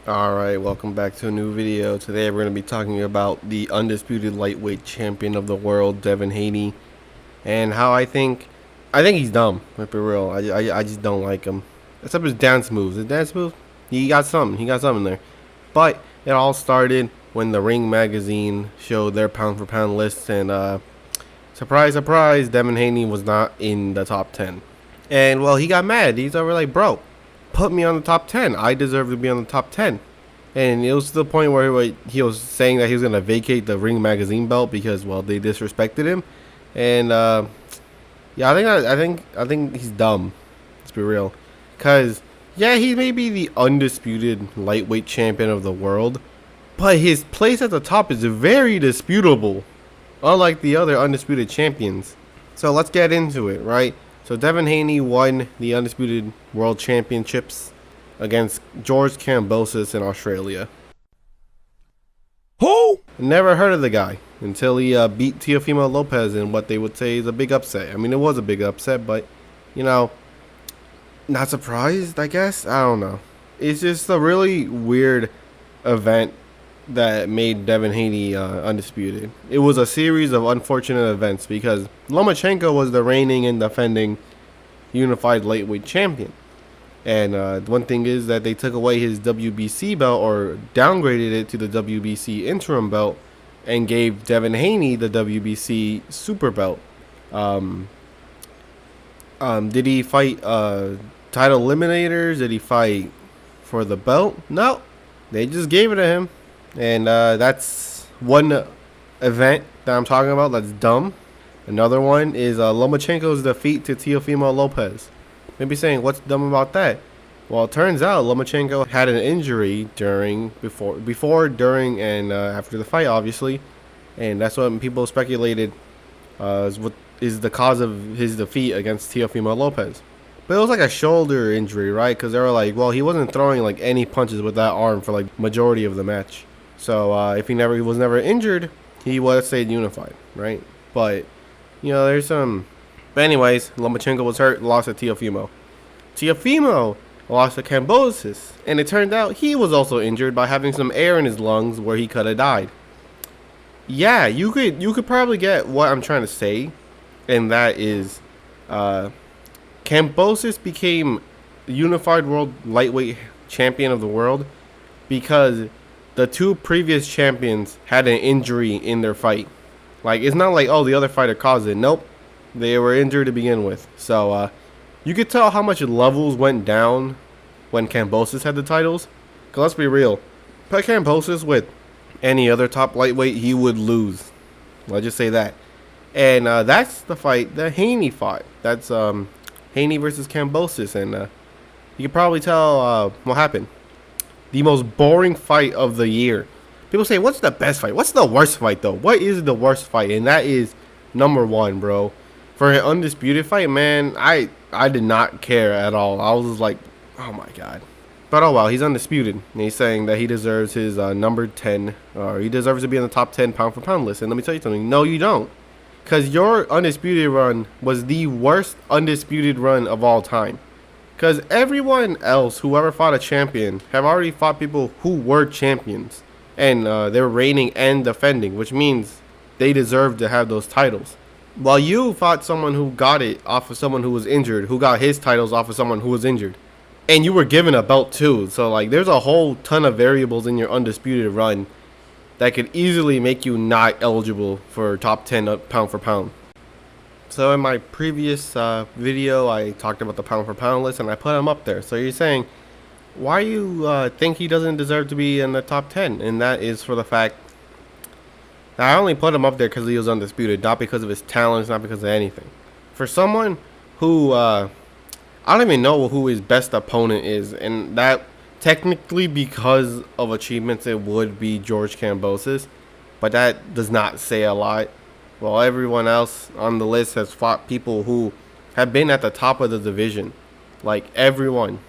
Alright, welcome back to a new video. Today we're going to be talking about the undisputed lightweight champion of the world, Devin Haney, and how I think he's dumb, to be real. I just don't like him. Except his dance moves. His dance moves, he got something there. But it all started when the Ring magazine showed their pound for pound list, and surprise, surprise, Devin Haney was not in the top 10. And well, he got mad. He's over like, bro, put me on the top 10. I deserve to be on the top 10. And it was to the point where he was saying that he was going to vacate the Ring magazine belt because, well, they disrespected him. And yeah, I think he's dumb. Let's be real. Cause yeah, he may be the undisputed lightweight champion of the world, but his place at the top is very disputable, unlike the other undisputed champions. So let's get into it, right? So Devin Haney won the undisputed world championships against George Kambosos in Australia. Who? Never heard of the guy until he beat Teofimo Lopez in what they would say is a big upset. I mean, it was a big upset, but, you know, not surprised, I guess? I don't know. It's just a really weird event that made Devin Haney undisputed. It was a series of unfortunate events because Lomachenko was the reigning and defending unified lightweight champion. And one thing is that they took away his WBC belt, or downgraded it to the WBC interim belt, and gave Devin Haney the WBC super belt. Did he fight title eliminators? Did he fight for the belt? No, they just gave it to him. And that's one event that I'm talking about that's dumb. Another one is Lomachenko's defeat to Teofimo Lopez. Maybe saying, what's dumb about that? Well, it turns out Lomachenko had an injury before, during, and after the fight, obviously. And that's what people speculated is what is the cause of his defeat against Teofimo Lopez. But it was like a shoulder injury, right? Because they were like, well, he wasn't throwing like any punches with that arm for like majority of the match. So if he was never injured, he would have stayed unified, right? But you know, there's some. But anyways, Lomachenko was hurt, lost to Teofimo. Teofimo lost to Kambosos, and it turned out he was also injured by having some air in his lungs where he could have died. Yeah, you could probably get what I'm trying to say, and that is, Kambosos became unified world lightweight champion of the world because the two previous champions had an injury in their fight. Like, it's not like, oh, the other fighter caused it. Nope. They were injured to begin with. So, you could tell how much levels went down when Kambosos had the titles. Because let's be real. Put Kambosos with any other top lightweight, he would lose. I'll just say that. And that's the fight that Haney fought. That's Haney versus Kambosos. And you can probably tell what happened. The most boring fight of the year. People say, what's the best fight? What's the worst fight, though? What is the worst fight? And that is number one, bro. For an undisputed fight, man, I did not care at all. I was just like, oh, my God. But, oh, well, he's undisputed. And he's saying that he deserves his number 10, or he deserves to be in the top 10 pound for pound list. And let me tell you something. No, you don't. Because your undisputed run was the worst undisputed run of all time. Because everyone else who ever fought a champion have already fought people who were champions. And they're reigning and defending, which means they deserve to have those titles. While you fought someone who got it off of someone who was injured, who got his titles off of someone who was injured. And you were given a belt too. So, like, there's a whole ton of variables in your undisputed run that could easily make you not eligible for top 10 pound for pound. So in my previous video, I talked about the pound for pound list, and I put him up there. So you're saying, why you think he doesn't deserve to be in the top 10? And that is for the fact that I only put him up there because he was undisputed, not because of his talents, not because of anything. For someone who, I don't even know who his best opponent is, and that technically because of achievements, it would be George Kambosos, but that does not say a lot. Well, everyone else on the list has fought people who have been at the top of the division. Like, everyone.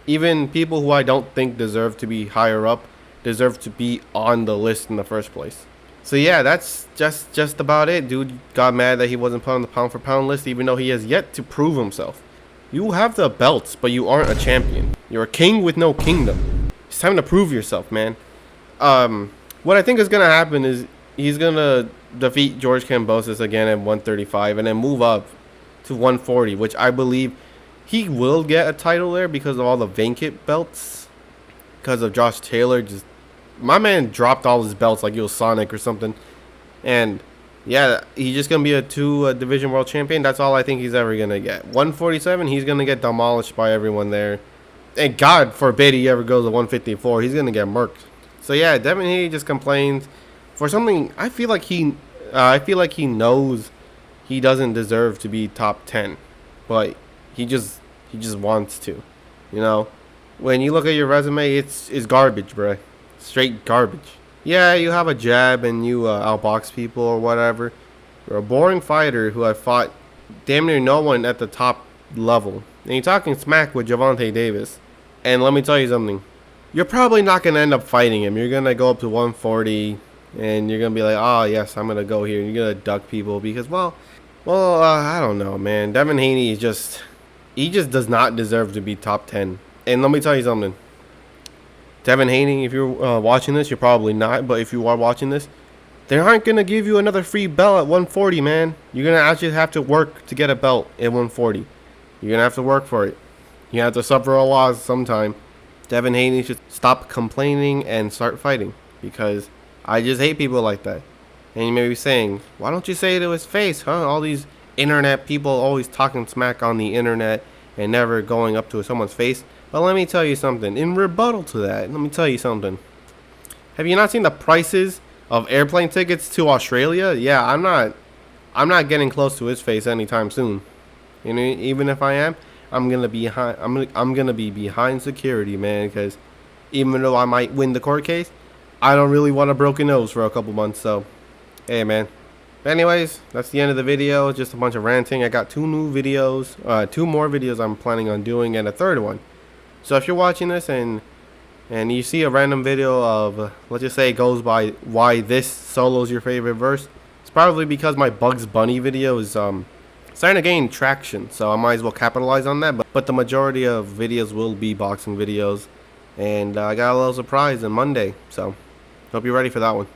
Even people who I don't think deserve to be higher up deserve to be on the list in the first place. So yeah, that's just about it. Dude got mad that he wasn't put on the pound for pound list, even though he has yet to prove himself. You have the belts, but you aren't a champion. You're a king with no kingdom. It's time to prove yourself, man. What I think is gonna happen is he's gonna defeat George Kambosos again at 135 and then move up to 140, which I believe he will get a title there because of all the vacant belts. Because of Josh Taylor, just my man dropped all his belts like he was Sonic or something, and yeah, he's just gonna be a two division world champion. That's all I think he's ever gonna get. 147, he's gonna get demolished by everyone there, and God forbid he ever goes to 154. He's gonna get murked. So yeah, Devin Haney just complains for something. I feel like he knows he doesn't deserve to be top 10, but he just wants to, you know. When you look at your resume, it's garbage, bruh. Straight garbage. Yeah, you have a jab and you outbox people or whatever. You're a boring fighter who have fought damn near no one at the top level. And you're talking smack with Gervonta Davis. And let me tell you something. You're probably not going to end up fighting him. You're going to go up to 140 and you're going to be like, oh, yes, I'm going to go here. And you're going to duck people because, I don't know, man. Devin Haney is he just does not deserve to be top 10. And let me tell you something. Devin Haney, if you're watching this, you're probably not. But if you are watching this, they aren't going to give you another free belt at 140, man. You're going to actually have to work to get a belt at 140. You're going to have to work for it. You have to suffer a loss sometime. Devin Haney should stop complaining and start fighting. Because I just hate people like that. And you may be saying, why don't you say it to his face, huh? All these internet people always talking smack on the internet and never going up to someone's face. But let me tell you something. In rebuttal to that, let me tell you something. Have you not seen the prices of airplane tickets to Australia? Yeah, I'm not getting close to his face anytime soon. You know, even if I am, I'm gonna be behind security, man. Because even though I might win the court case, I don't really want a broken nose for a couple months. So, hey, man. Anyways, that's the end of the video. Just a bunch of ranting. I got two more videos I'm planning on doing, and a third one. So if you're watching this and you see a random video of, let's just say it goes by why this solo is your favorite verse, it's probably because my Bugs Bunny video is starting to gain traction. So I might as well capitalize on that. But the majority of videos will be boxing videos. And I got a little surprise on Monday. So hope you're ready for that one.